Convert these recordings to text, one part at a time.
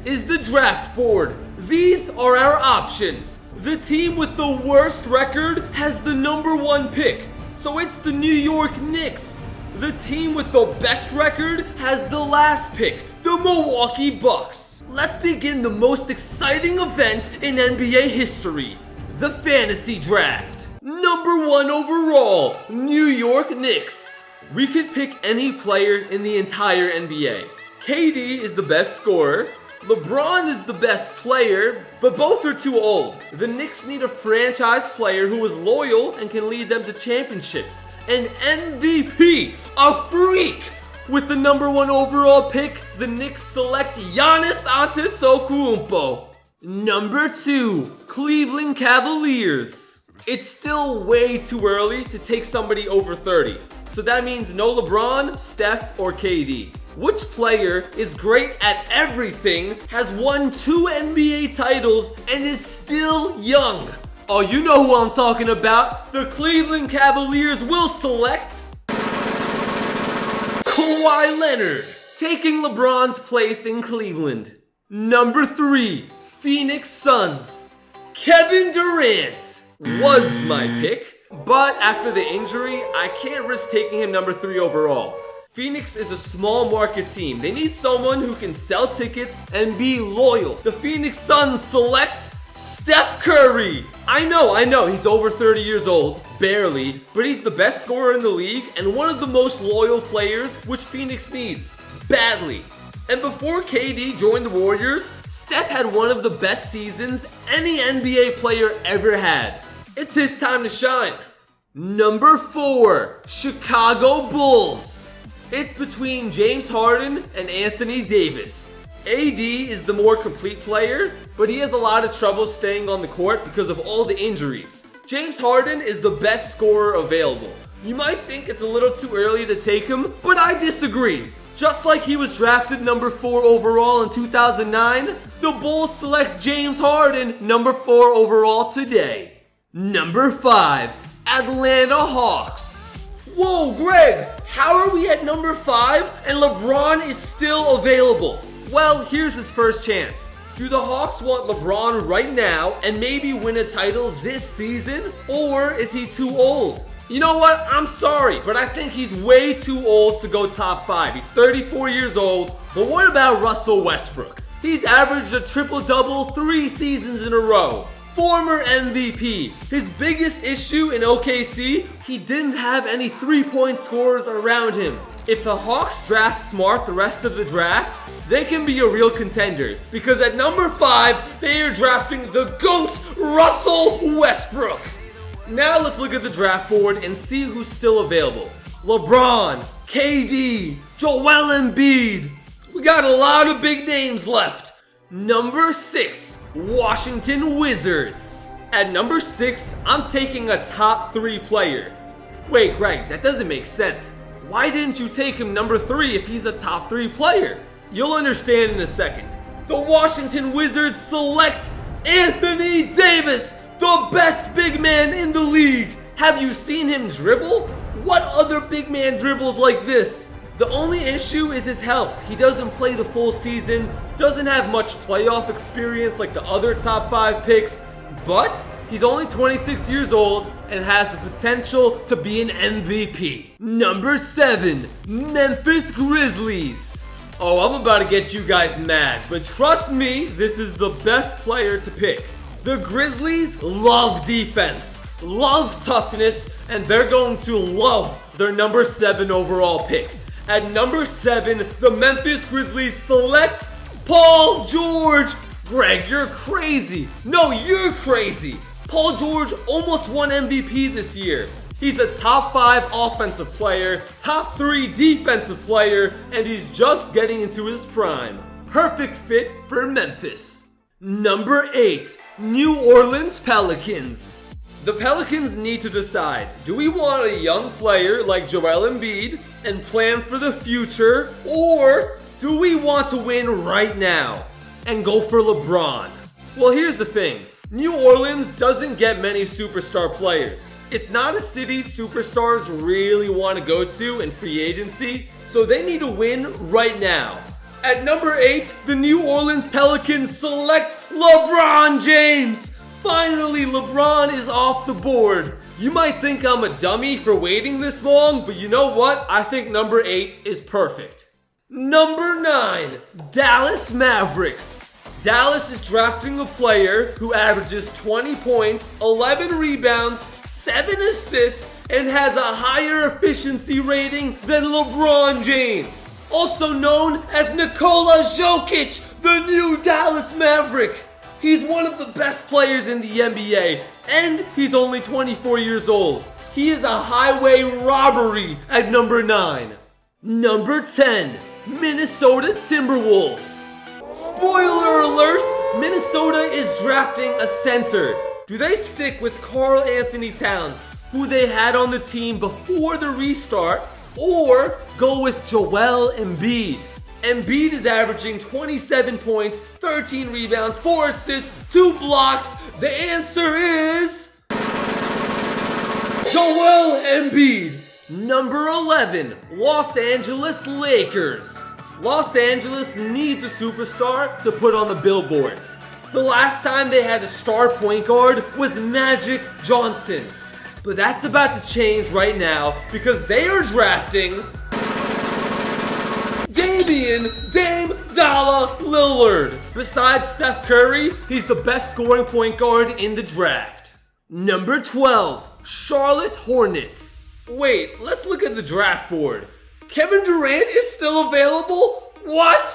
is the draft board. These are our options. The team with the worst record has the number 1 pick, so it's the New York Knicks. The team with the best record has the last pick, the Milwaukee Bucks. Let's begin the most exciting event in NBA history, the fantasy draft. Number 1 overall, New York Knicks. We could pick any player in the entire NBA. KD is the best scorer. LeBron is the best player, but both are too old. The Knicks need a franchise player who is loyal and can lead them to championships. An MVP, a freak! With the number 1 overall pick, the Knicks select Giannis Antetokounmpo. Number 2, Cleveland Cavaliers. It's still way too early to take somebody over 30. So that means no LeBron, Steph, or KD. Which player is great at everything, has won 2 NBA titles, and is still young? Oh, you know who I'm talking about. The Cleveland Cavaliers will select Kawhi Leonard, taking LeBron's place in Cleveland. Number 3, Phoenix Suns. Kevin Durant was my pick, but after the injury, I can't risk taking him number 3 overall. Phoenix is a small market team. They need someone who can sell tickets and be loyal. The Phoenix Suns select Steph Curry. I know, he's over 30 years old, barely, but he's the best scorer in the league and one of the most loyal players, which Phoenix needs badly. And before KD joined the Warriors, Steph had one of the best seasons any NBA player ever had. It's his time to shine. Number 4, Chicago Bulls. It's between James Harden and Anthony Davis. AD is the more complete player, but he has a lot of trouble staying on the court because of all the injuries. James Harden is the best scorer available. You might think it's a little too early to take him, but I disagree. Just like he was drafted number 4 overall in 2009, the Bulls select James Harden number 4 overall today. Number 5, Atlanta Hawks. Whoa, Greg, how are we at number 5 and LeBron is still available? Well, here's his first chance. Do the Hawks want LeBron right now and maybe win a title this season? Or is he too old? You know what? I'm sorry, but I think he's way too old to go top 5. He's 34 years old. But what about Russell Westbrook? He's averaged a triple-double 3 seasons in a row. Former MVP. His biggest issue in OKC, he didn't have any 3-point scorers around him. If the Hawks draft smart the rest of the draft, they can be a real contender. Because at number 5, they are drafting the GOAT, Russell Westbrook. Now let's look at the draft board and see who's still available. LeBron, KD, Joel Embiid. We got a lot of big names left. Number 6, Washington Wizards. At number 6, I'm taking a top 3 player. Wait, Greg, that doesn't make sense. Why didn't you take him number 3 if he's a top 3 player? You'll understand in a second. The Washington Wizards select Anthony Davis, the best big man in the league. Have you seen him dribble? What other big man dribbles like this? The only issue is his health. He doesn't play the full season, doesn't have much playoff experience like the other top 5 picks, but he's only 26 years old and has the potential to be an MVP. Number 7, Memphis Grizzlies. Oh, I'm about to get you guys mad, but trust me, this is the best player to pick. The Grizzlies love defense, love toughness, and they're going to love their number 7 overall pick. At number 7, the Memphis Grizzlies select Paul George. Greg, you're crazy. No, you're crazy. Paul George almost won MVP this year. He's a top 5 offensive player, top 3 defensive player, and he's just getting into his prime. Perfect fit for Memphis. Number 8, New Orleans Pelicans. The Pelicans need to decide, do we want a young player like Joel Embiid and plan for the future, or do we want to win right now and go for LeBron? Well, here's the thing. New Orleans doesn't get many superstar players. It's not a city superstars really want to go to in free agency, so they need to win right now. At number 8, the New Orleans Pelicans select LeBron James. Finally, LeBron is off the board. You might think I'm a dummy for waiting this long, but you know what? I think number 8 is perfect. Number 9, Dallas Mavericks. Dallas is drafting a player who averages 20 points, 11 rebounds, 7 assists, and has a higher efficiency rating than LeBron James. Also known as Nikola Jokic, the new Dallas Maverick. He's one of the best players in the NBA, and he's only 24 years old. He is a highway robbery at number 9. Number 10, Minnesota Timberwolves. Spoiler alert, Minnesota is drafting a center. Do they stick with Karl Anthony Towns, who they had on the team before the restart, or go with Joel Embiid? Embiid is averaging 27 points, 13 rebounds, 4 assists, 2 blocks. The answer is Joel Embiid. Number 11, Los Angeles Lakers. Los Angeles needs a superstar to put on the billboards. The last time they had a star point guard was Magic Johnson. But that's about to change right now because they are drafting Dame Dollar Lillard. Besides Steph Curry, he's the best scoring point guard in the draft. Number 12, Charlotte Hornets. Wait, let's look at the draft board. Kevin Durant is still available? What?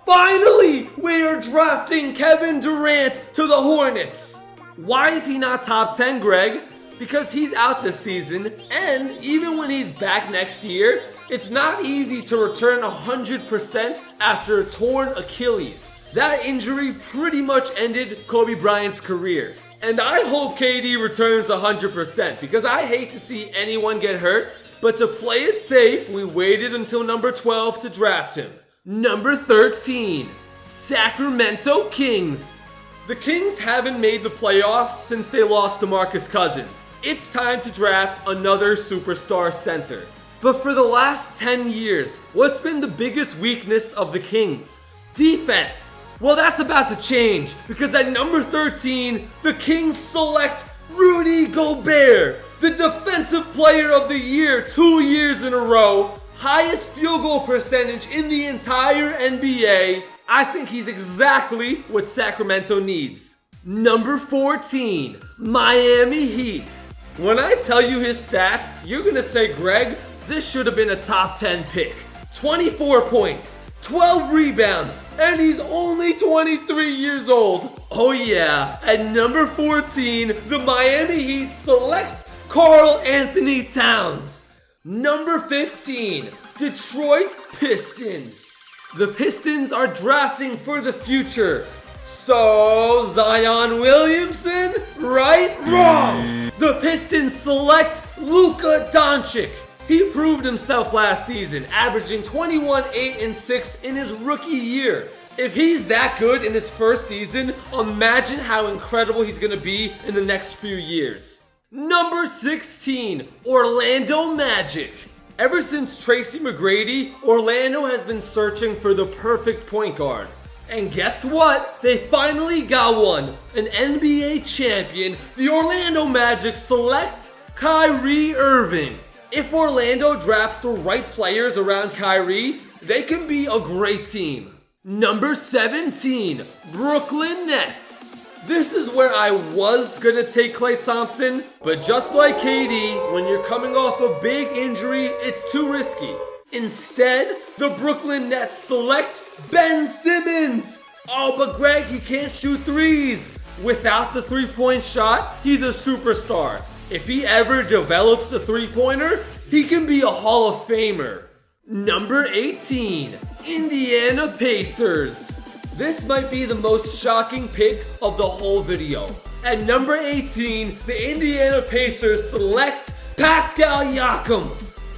Finally, we are drafting Kevin Durant to the Hornets. Why is he not top 10, Greg? Because he's out this season, and even when he's back next year, it's not easy to return 100% after a torn Achilles. That injury pretty much ended Kobe Bryant's career. And I hope KD returns 100% because I hate to see anyone get hurt, but to play it safe, we waited until number 12 to draft him. Number 13, Sacramento Kings. The Kings haven't made the playoffs since they lost to DeMarcus Cousins. It's time to draft another superstar center. But for the last 10 years, what's been the biggest weakness of the Kings? Defense. Well, that's about to change because at number 13, the Kings select Rudy Gobert, the Defensive Player of the Year 2 years in a row, highest field goal percentage in the entire NBA. I think he's exactly what Sacramento needs. Number 14, Miami Heat. When I tell you his stats, you're gonna say, Greg, this should have been a top 10 pick. 24 points, 12 rebounds, and he's only 23 years old. Oh yeah, at number 14, the Miami Heat select Karl Anthony Towns. Number 15, Detroit Pistons. The Pistons are drafting for the future. So, Zion Williamson? Right? Wrong! The Pistons select Luka Doncic. He proved himself last season, averaging 21, 8, and 6 in his rookie year. If he's that good in his first season, imagine how incredible he's going to be in the next few years. Number 16, Orlando Magic. Ever since Tracy McGrady, Orlando has been searching for the perfect point guard. And guess what? They finally got one. An NBA champion, the Orlando Magic select Kyrie Irving. If Orlando drafts the right players around Kyrie, they can be a great team. Number 17, Brooklyn Nets. This is where I was gonna take Klay Thompson, but just like KD, when you're coming off a big injury, it's too risky. Instead, the Brooklyn Nets select Ben Simmons. Oh, but Greg, he can't shoot threes. Without the three-point shot, he's a superstar. If he ever develops a three-pointer, he can be a Hall of Famer. Number 18, Indiana Pacers. This might be the most shocking pick of the whole video. At number 18, the Indiana Pacers select Pascal Siakam.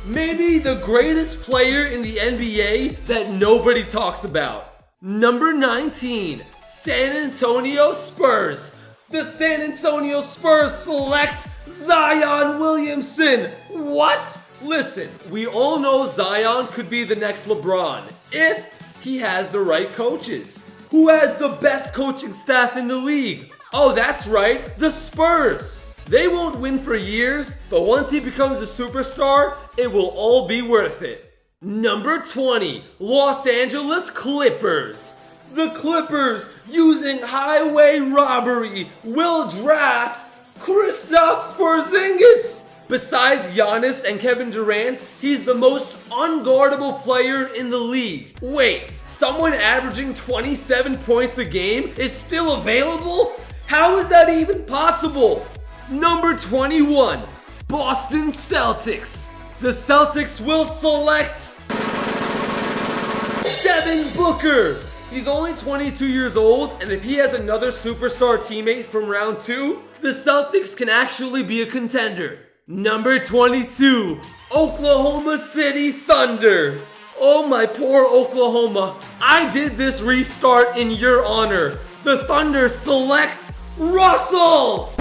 Maybe the greatest player in the NBA that nobody talks about. Number 19, San Antonio Spurs. The San Antonio Spurs select Zion Williamson. What? Listen, we all know Zion could be the next LeBron if he has the right coaches. Who has the best coaching staff in the league? Oh, that's right, the Spurs. They won't win for years, but once he becomes a superstar, it will all be worth it. Number 20, Los Angeles Clippers. The Clippers, using highway robbery, will draft Kristaps Porzingis. Besides Giannis and Kevin Durant, he's the most unguardable player in the league. Wait, someone averaging 27 points a game is still available? How is that even possible? Number 21, Boston Celtics. The Celtics will select Devin Booker. He's only 22 years old, and if he has another superstar teammate from round 2, the Celtics can actually be a contender. Number 22, Oklahoma City Thunder. Oh, my poor Oklahoma. I did this restart in your honor. The Thunder select Russell!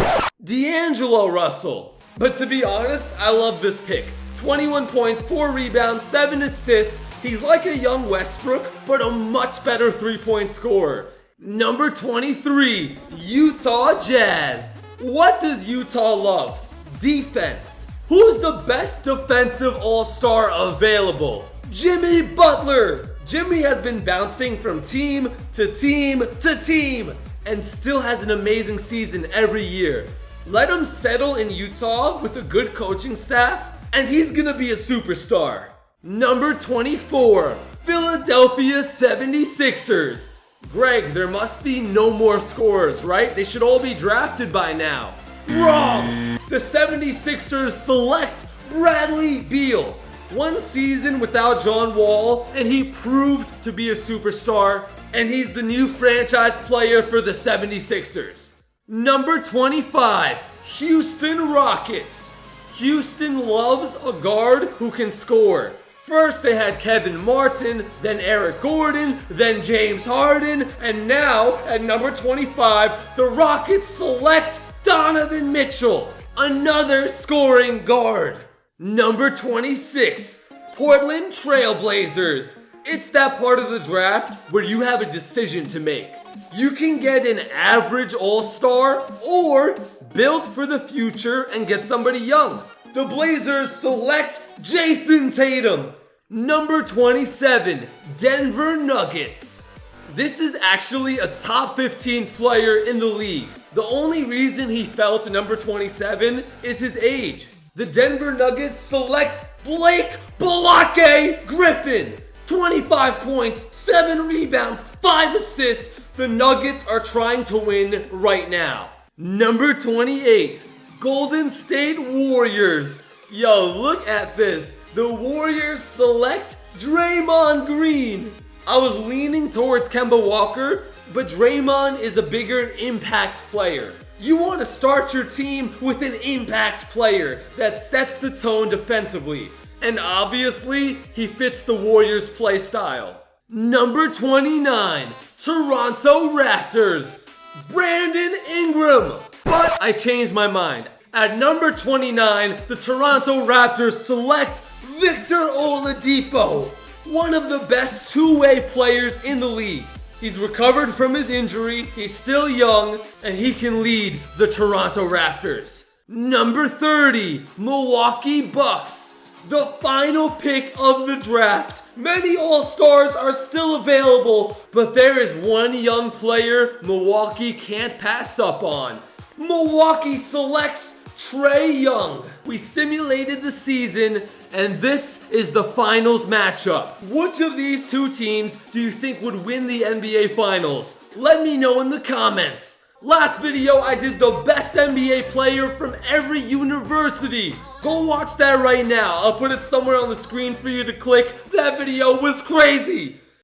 D'Angelo Russell. But to be honest, I love this pick. 21 points, 4 rebounds, 7 assists. He's like a young Westbrook, but a much better three-point scorer. Number 23, Utah Jazz. What does Utah love? Defense. Who's the best defensive all-star available? Jimmy Butler. Jimmy has been bouncing from team to team to team and still has an amazing season every year. Let him settle in Utah with a good coaching staff, and he's gonna be a superstar. Number 24, Philadelphia 76ers. Greg, there must be no more scorers, right? They should all be drafted by now. Wrong! The 76ers select Bradley Beal. One season without John Wall, and he proved to be a superstar, and he's the new franchise player for the 76ers. Number 25, Houston Rockets. Houston loves a guard who can score. First they had Kevin Martin, then Eric Gordon, then James Harden, and now at number 25, the Rockets select Donovan Mitchell, another scoring guard. Number 26, Portland Trail Blazers. It's that part of the draft where you have a decision to make. You can get an average all-star or build for the future and get somebody young. The Blazers select Jason Tatum. Number 27, Denver Nuggets. This is actually a top 15 player in the league. The only reason he fell to number 27 is his age. The Denver Nuggets select Blake Balake Griffin. 25 points, 7 rebounds, 5 assists. The Nuggets are trying to win right now. Number 28, Golden State Warriors. Yo, look at this. The Warriors select Draymond Green. I was leaning towards Kemba Walker, but Draymond is a bigger impact player. You want to start your team with an impact player that sets the tone defensively. And obviously, he fits the Warriors' play style. Number 29, Toronto Raptors. Brandon Ingram. But I changed my mind. At number 29, the Toronto Raptors select Victor Oladipo, one of the best two-way players in the league. He's recovered from his injury, he's still young, and he can lead the Toronto Raptors. Number 30, Milwaukee Bucks. The final pick of the draft. Many All-Stars are still available, but there is one young player Milwaukee can't pass up on. Milwaukee selects Trae Young. We simulated the season, and this is the finals matchup. Which of these two teams do you think would win the NBA Finals? Let me know in the comments. Last video, I did the best NBA player from every university. Go watch that right now. I'll put it somewhere on the screen for you to click. That video was crazy.